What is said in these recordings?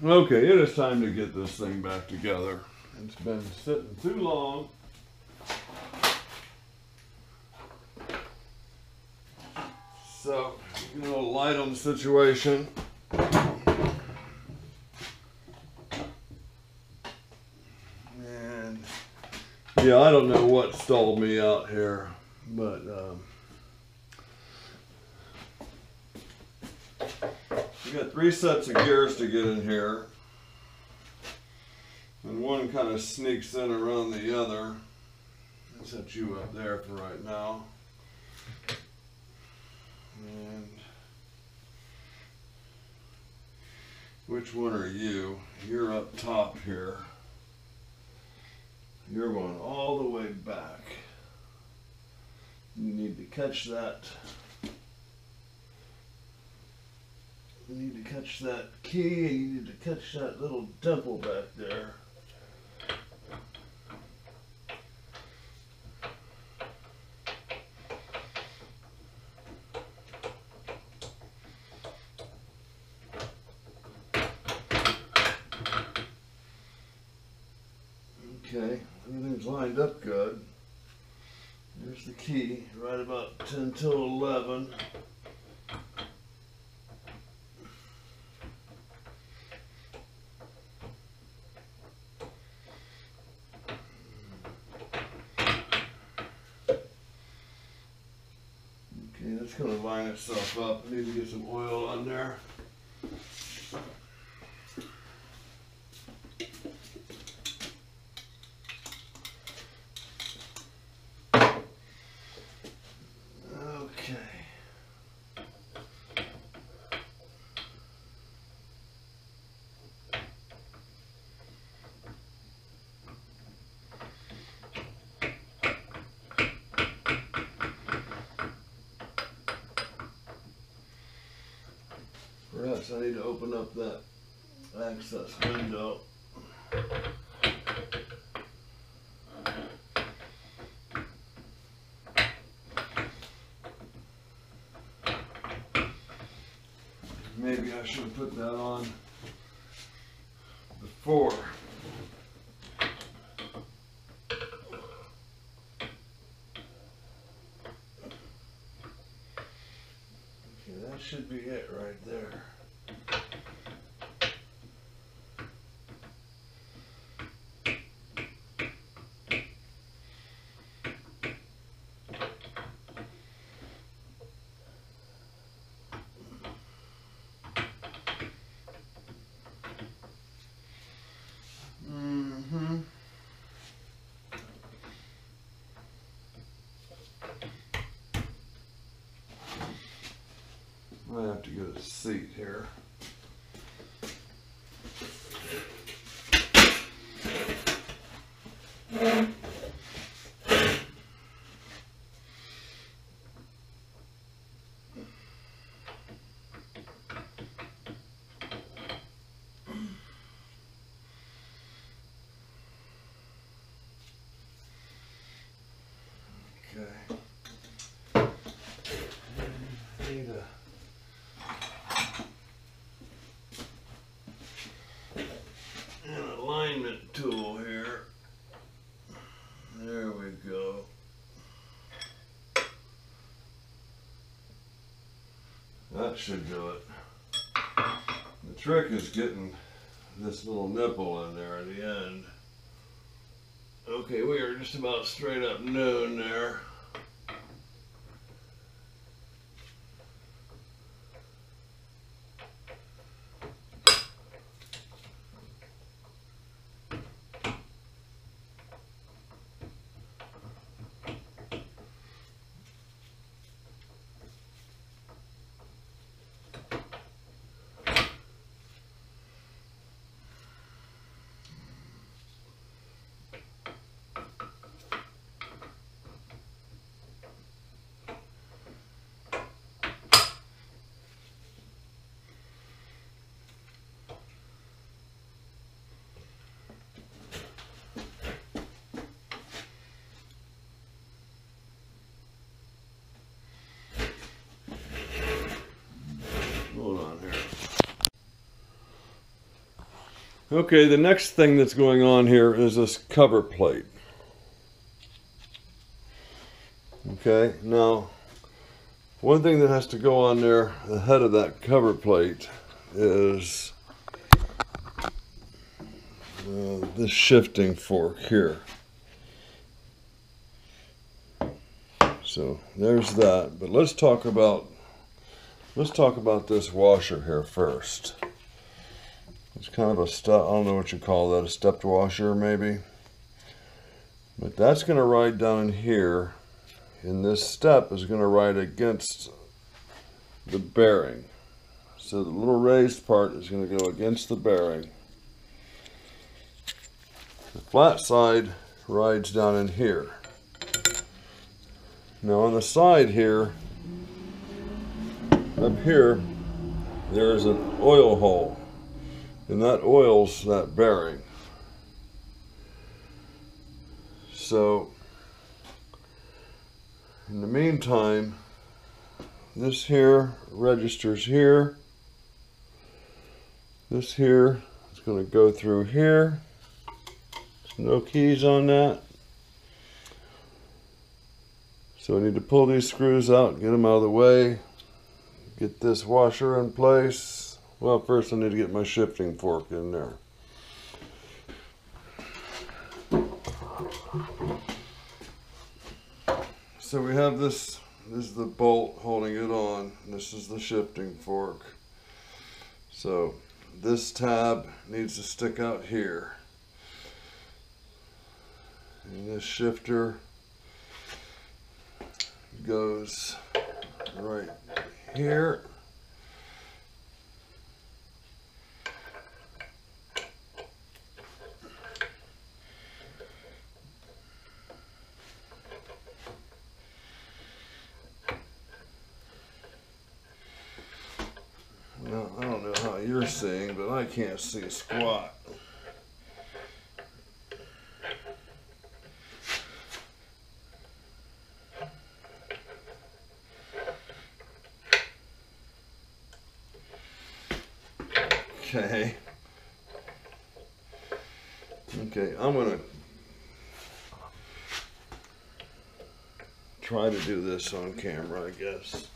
Okay, it is time to get this thing back together. It's been sitting too long. So, you know, light on the situation. And yeah, I don't know what stalled me out here, but we got 3 sets of gears to get in here. And one kind of sneaks in around the other. I'll set you up there for right now. And which one are you? You're up top here. You're going all the way back. You need to catch that. You need to catch that key, and you need to catch that little dimple back there. Okay, everything's lined up good. There's the key, right about 10 till 11. Okay, that's going to line itself up. I need to get some oil on there. Perhaps I need to open up that access window. Maybe I should have put that on before. Okay, that should be it right there. I have to get a seat here. Okay. Need an alignment tool here. There we go. That should do it. The trick is getting this little nipple in there at the end. Okay, we are just about straight up noon there. Okay, the next thing that's going on here is this cover plate. Okay, now one thing that has to go on there ahead of that cover plate is this shifting fork here. So there's that, but let's talk about this washer here first. It's kind of a I don't know what you call that, a stepped washer maybe. But that's going to ride down in here, and this step is going to ride against the bearing. So the little raised part is going to go against the bearing. The flat side rides down in here. Now on the side here, up here, there's an oil hole, and that oils that bearing. So in the meantime, this here registers here. This here is going to go through here. There's no keys on that. So I need to pull these screws out, get them out of the way, get this washer in place. Well, first I need to get my shifting fork in there. So we have this is the bolt holding it on. This is the shifting fork. So this tab needs to stick out here. And this shifter goes right here. Now, I don't know how you're seeing, but I can't see a squat. Okay. Okay, I'm gonna try to do this on camera, I guess.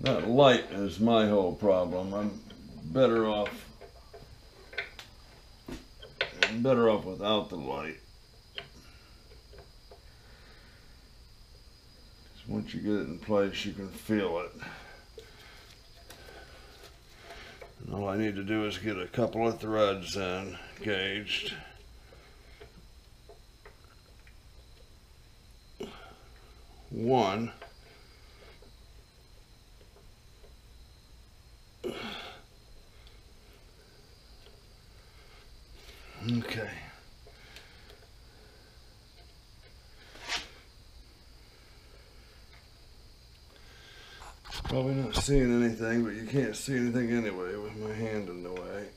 That light is my whole problem. I'm better off without the light. Once you get it in place, you can feel it. And all I need to do is get a couple of threads engaged. One. Okay. Probably not seeing anything, but you can't see anything anyway with my hand in the way.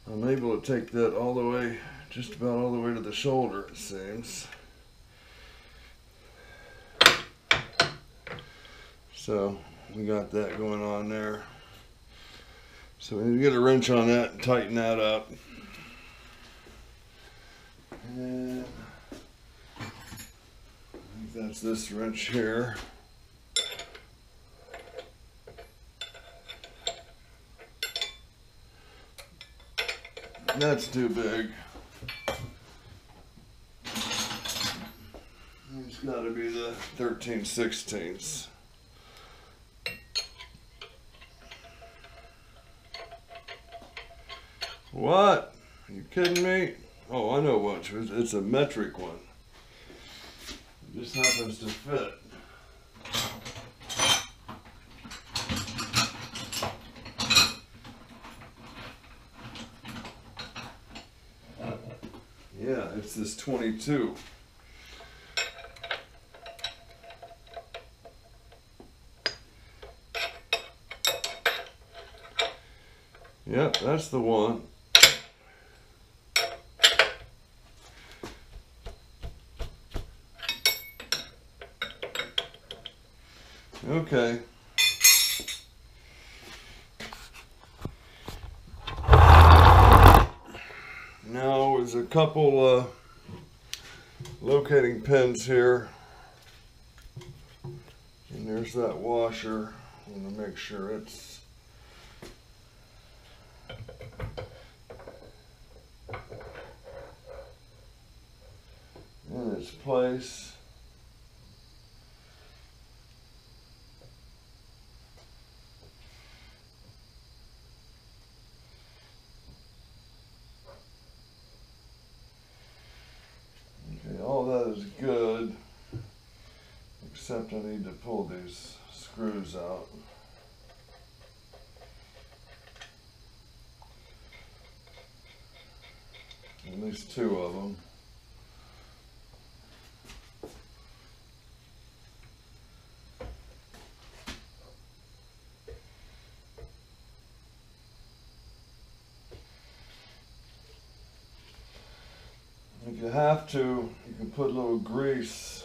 I'm able to take that all the way, just about all the way to the shoulder, it seems. So we got that going on there. So we need to get a wrench on that and tighten that up. And I think that's this wrench here. That's too big. It's got to be the 13/16. What? Are you kidding me? Oh, I know what. It's a metric one. It just happens to fit. Yeah, it's this 22. Yep, that's the one. Okay. Now there's a couple locating pins here. And there's that washer. I want to make sure it's in its place. Okay, all that is good, except I need to pull these screws out. At least two of them. If you have to, you can put a little grease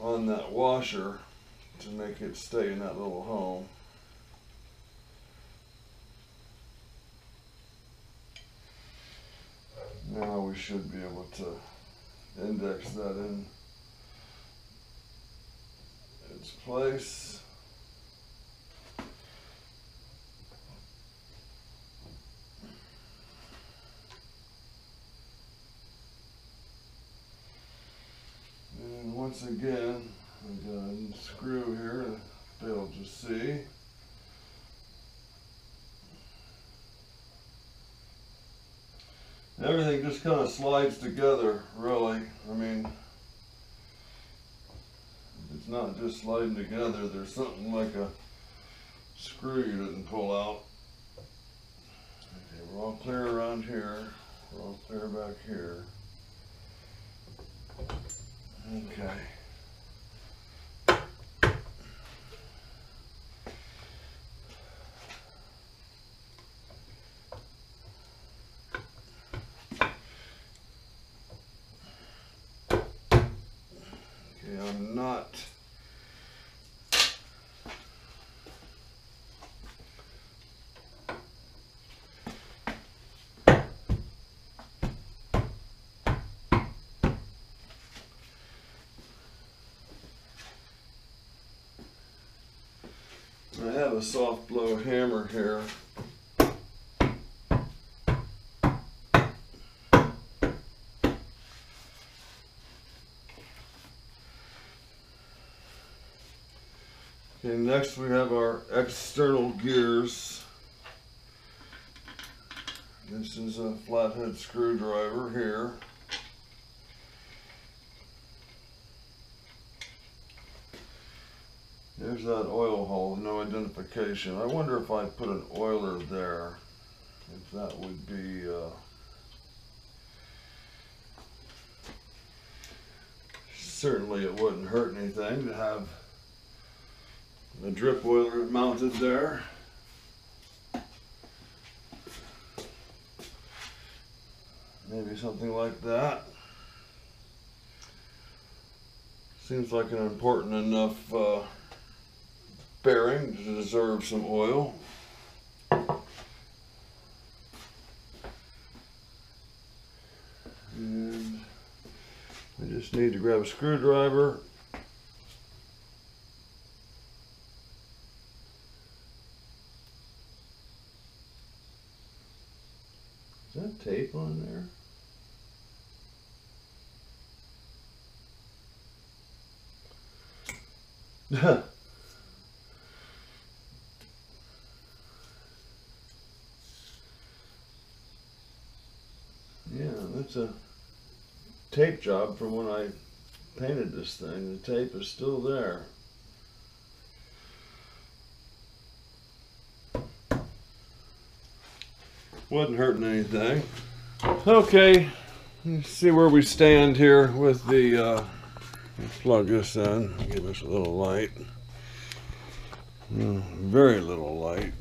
on that washer to make it stay in that little home. Now we should be able to index that in its place. And once again, I got a screw here to be able to see. Everything just kind of slides together, really. I mean, it's not just sliding together. There's something like a screw you didn't pull out. Okay, we're all clear around here. We're all clear back here. Okay. I'm not I have a soft blow hammer here. Okay, next we have our external gears. This is a flathead screwdriver here. There's that oil hole, no identification. I wonder if I put an oiler there, if that would be certainly it wouldn't hurt anything to have a drip oiler mounted there. Maybe something like that. Seems like an important enough bearing to deserve some oil. And I just need to grab a screwdriver. Is that tape on there? Yeah, that's a tape job from when I painted this thing. The tape is still there. Wasn't hurting anything. Okay, let's see where we stand here with the, plug this in, give us a little light. Very little light.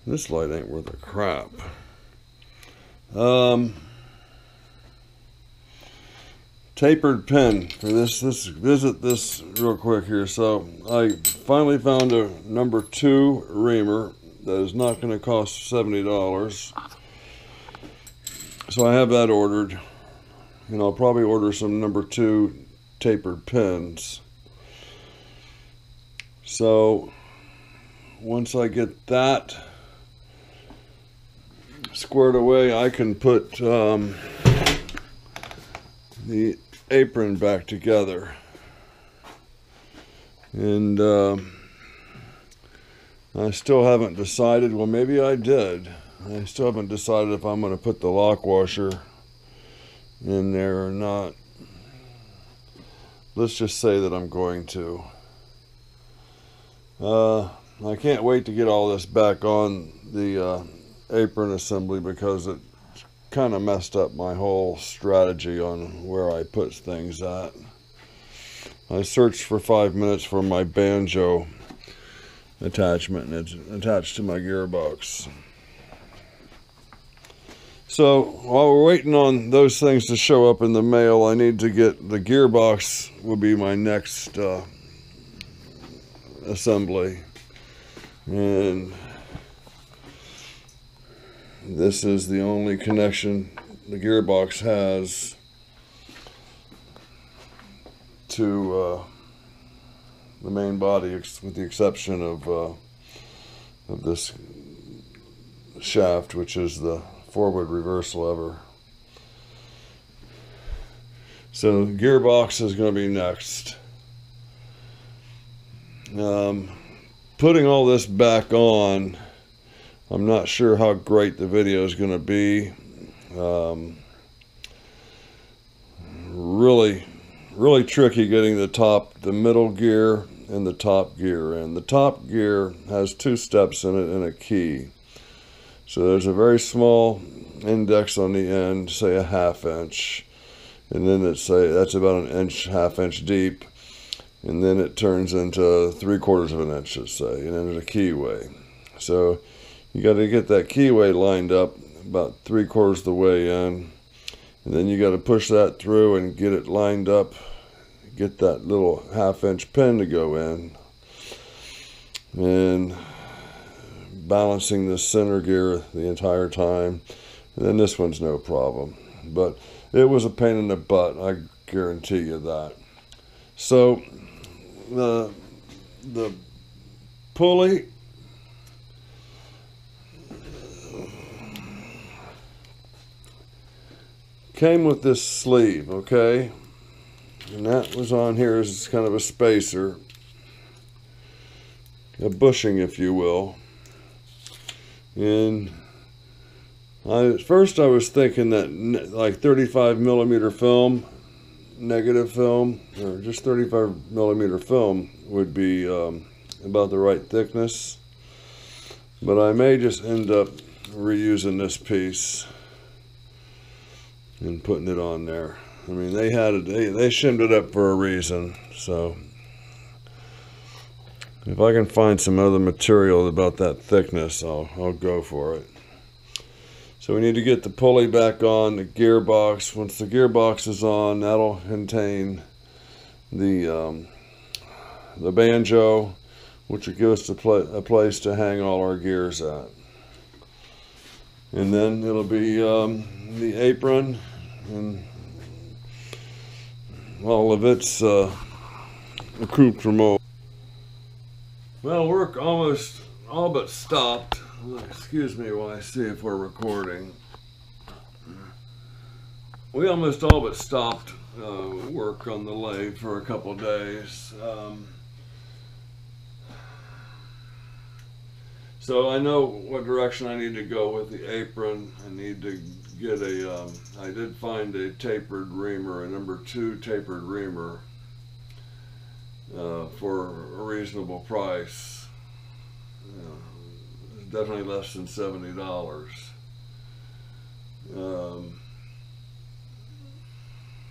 This light ain't worth a crap. Tapered pin for this. Visit this real quick here. So I finally found a number 2 reamer that is not going to cost $70. So I have that ordered, and I'll probably order some number 2 tapered pins. So once I get that squared away, I can put the apron back together. And I still haven't decided. Well, maybe I did. I still haven't decided if I'm going to put the lock washer in there or not. Let's just say that I'm going to. I can't wait to get all this back on the apron assembly, because it kind of messed up my whole strategy on where I put things at. I searched for 5 minutes for my banjo attachment, and it's attached to my gearbox. So while we're waiting on those things to show up in the mail, I need to get the gearbox. Will be my next assembly, and this is the only connection the gearbox has to the main body, with the exception of this shaft, which is the forward reverse lever. So the gearbox is going to be next. Putting all this back on, I'm not sure how great the video is going to be. Really tricky getting the middle gear and the top gear in. The top gear has 2 steps in it and a key. So there's a very small index on the end, say a 1/2 inch, and then that's about an inch, 1/2 inch deep, and then it turns into 3/4 of an inch, let's say, and then there's a keyway. So you got to get that keyway lined up about 3/4 of the way in, and then you got to push that through and get it lined up, get that little 1/2 inch pin to go in, and balancing the center gear the entire time. And then this one's no problem, but it was a pain in the butt, I guarantee you that. So the pulley came with this sleeve, okay, and that was on here as kind of a spacer, a bushing, if you will. And at first I was thinking that like 35mm film, negative film, or just 35mm film would be about the right thickness, but I may just end up reusing this piece and putting it on there. I mean, they shimmed it up for a reason, so if I can find some other material about that thickness, I'll go for it. So we need to get the pulley back on the gearbox. Once the gearbox is on, that'll contain the banjo, which will give us a place to hang all our gears at. And then it'll be the apron and all of its accoutrement. Well, work almost all but stopped. Excuse me while I see if we're recording. We almost all but stopped work on the lathe for a couple days. So I know what direction I need to go with the apron. I need to get a, I did find a tapered reamer, a number 2 tapered reamer for a reasonable price. Definitely less than $70.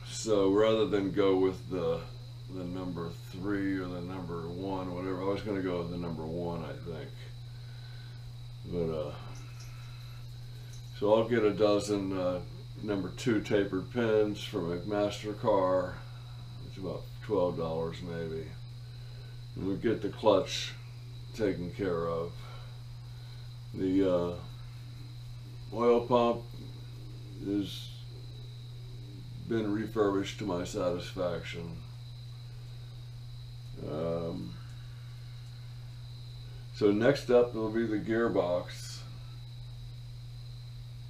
So rather than go with the number 3 or the number 1, whatever, I was going to go with the number 1, I think. But so I'll get a dozen number 2 tapered pins from a MasterCar. It's about $12 maybe. And we get the clutch taken care of. The oil pump has been refurbished to my satisfaction. So next up will be the gearbox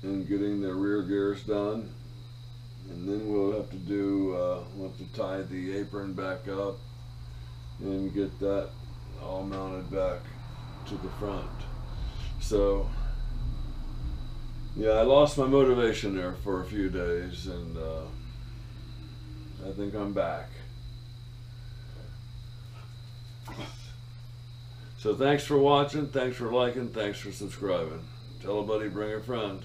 and getting the rear gears done, and then we'll have to do we'll have to tie the apron back up and get that all mounted back to the front. So yeah, I lost my motivation there for a few days, and I think I'm back. So thanks for watching, thanks for liking, thanks for subscribing. Tell a buddy, bring a friend.